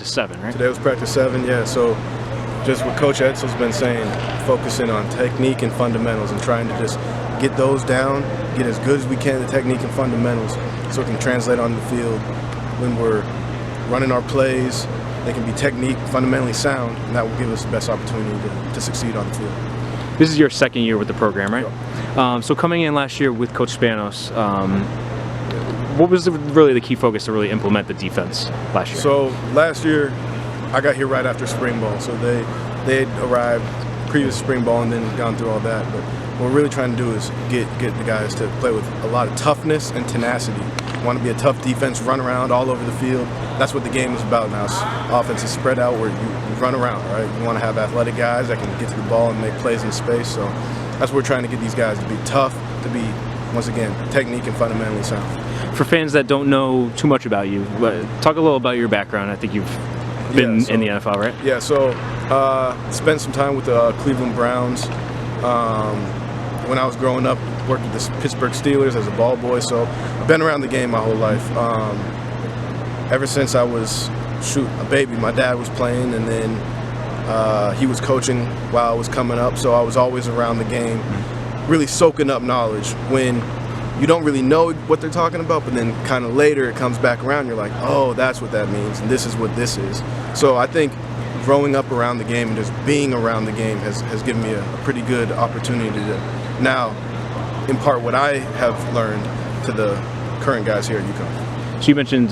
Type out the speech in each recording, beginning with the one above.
practice 7, right? Today was practice 7, yeah. So just what Coach Edsel's been saying, focusing on technique and fundamentals and trying to just get those down, get as good as we can at technique and fundamentals so it can translate on the field when we're running our plays. They can be technique, fundamentally sound, and that will give us the best opportunity to succeed on the field. This is your second year with the program, right? Yep. So coming in last year with Coach Spanos, what was really the key focus to really implement the defense last year? So last year, I got here right after spring ball. So they had arrived previous spring ball and then gone through all that. But what we're really trying to do is get the guys to play with a lot of toughness and tenacity. We want to be a tough defense, run around all over the field. That's what the game is about now. Offense is spread out where you run around, right? You want to have athletic guys that can get to the ball and make plays in space. So that's what we're trying to get these guys to be tough, to be, once again, technique and fundamentally sound. For fans that don't know too much about you, talk a little about your background. I think you've been in the NFL, right? Yeah, so spent some time with the Cleveland Browns. When I was growing up, worked with the Pittsburgh Steelers as a ball boy, so I've been around the game my whole life. Ever since I was, a baby, my dad was playing, and then he was coaching while I was coming up, so I was always around the game, really soaking up knowledge. When you don't really know what they're talking about, but then kind of later it comes back around, you're like, oh, that's what that means, and this is what this is. So I think growing up around the game and just being around the game has given me a pretty good opportunity to now impart what I have learned to the current guys here at UConn. So you mentioned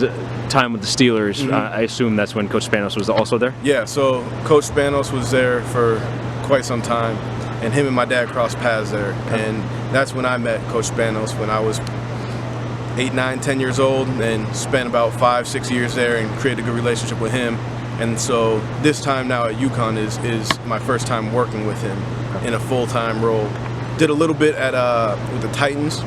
time with the Steelers. Mm-hmm. I assume that's when Coach Spanos was also there? Yeah, so Coach Spanos was there for quite some time, and him and my dad crossed paths there. And that's when I met Coach Spanos, when I was 8, 9, 10 years old, and spent about 5, 6 years there and created a good relationship with him. And so this time now at UConn is my first time working with him in a full-time role. Did a little bit at with the Titans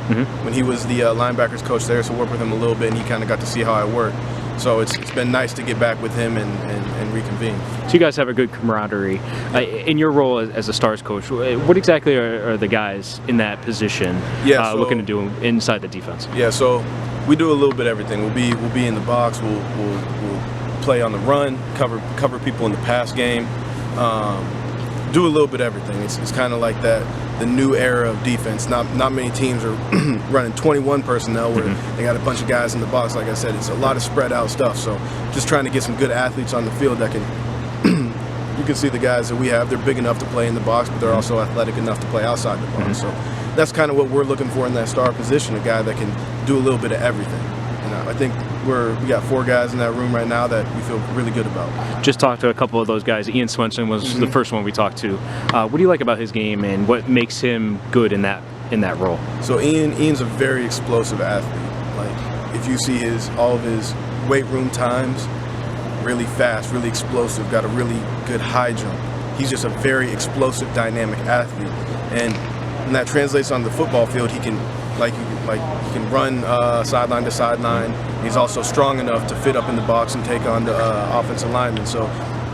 when he was the linebackers coach there, so worked with him a little bit, and he kind of got to see how I work. So it's been nice to get back with him and reconvene. So you guys have a good camaraderie. In your role as a Stars coach, what exactly are the guys in that position looking to do inside the defense? Yeah, so we do a little bit of everything. We'll be in the box. We'll play on the run, cover people in the pass game. Do a little bit of everything. It's kind of like the new era of defense. Not many teams are running 21 personnel where they got a bunch of guys in the box. Like I said, it's a lot of spread out stuff. So just trying to get some good athletes on the field that can. You can see the guys that we have. They're big enough to play in the box, but they're also athletic enough to play outside the box. So that's kind of what we're looking for in that star position, a guy that can do a little bit of everything. And I think we got 4 guys in that room right now that we feel really good about. Just talked to a couple of those guys. Ian Swanson was the first one we talked to. What do you like about his game, and what makes him good in that role? So Ian's a very explosive athlete. Like if you see all of his weight room times, really fast, really explosive, got a really good high jump. He's just a very explosive, dynamic athlete, and when that translates on the football field, he can run sideline to sideline. He's also strong enough to fit up in the box and take on the offensive lineman. So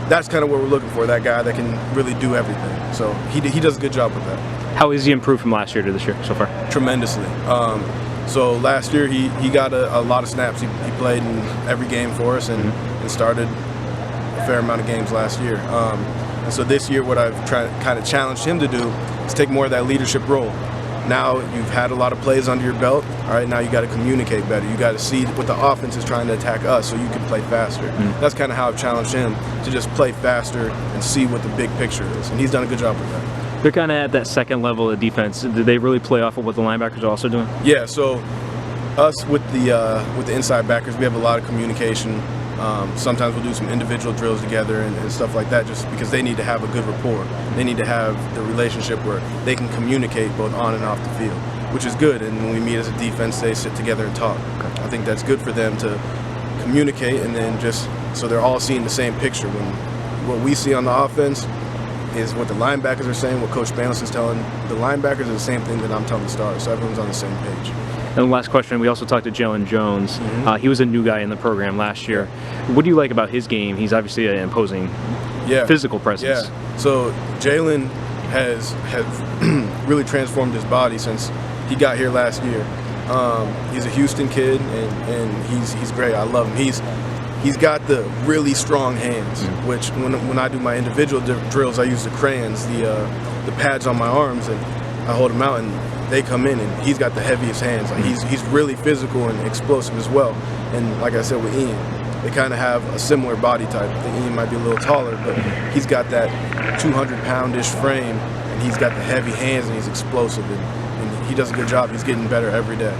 that's kind of what we're looking for, that guy that can really do everything. So he does a good job with that. How has he improved from last year to this year so far? Tremendously. So last year he got a lot of snaps. He played in every game for us and started a fair amount of games last year. And so this year what I've kind of challenged him to do is take more of that leadership role. Now you've had a lot of plays under your belt. All right, now you got to communicate better. You got to see what the offense is trying to attack us so you can play faster. That's kind of how I've challenged him, to just play faster and see what the big picture is. And he's done a good job with that. They're kind of at that second level of defense. Do they really play off of what the linebackers are also doing? Yeah, so us with the inside backers, we have a lot of communication. Sometimes we'll do some individual drills together and stuff like that, just because they need to have a good rapport. They need to have the relationship where they can communicate both on and off the field, which is good. And when we meet as a defense, they sit together and talk. I think that's good for them to communicate, and then just so they're all seeing the same picture. When what we see on the offense is what the linebackers are saying, what Coach Spanos is telling the linebackers is the same thing that I'm telling the Stars, so everyone's on the same page. And last question, we also talked to Jaylen Jones. He was a new guy in the program last year. What do you like about his game? He's obviously an imposing physical presence. Yeah, so Jaylen has really transformed his body since he got here last year. He's a Houston kid, and he's great. I love him. he's got the really strong hands, which when I do my individual drills, I use the crayons, the pads on my arms, and I hold them out, and they come in, and he's got the heaviest hands. Like he's really physical and explosive as well. And like I said with Ian, they kind of have a similar body type. I think Ian might be a little taller, but he's got that 200-pound-ish frame, and he's got the heavy hands, and he's explosive, and he does a good job. He's getting better every day.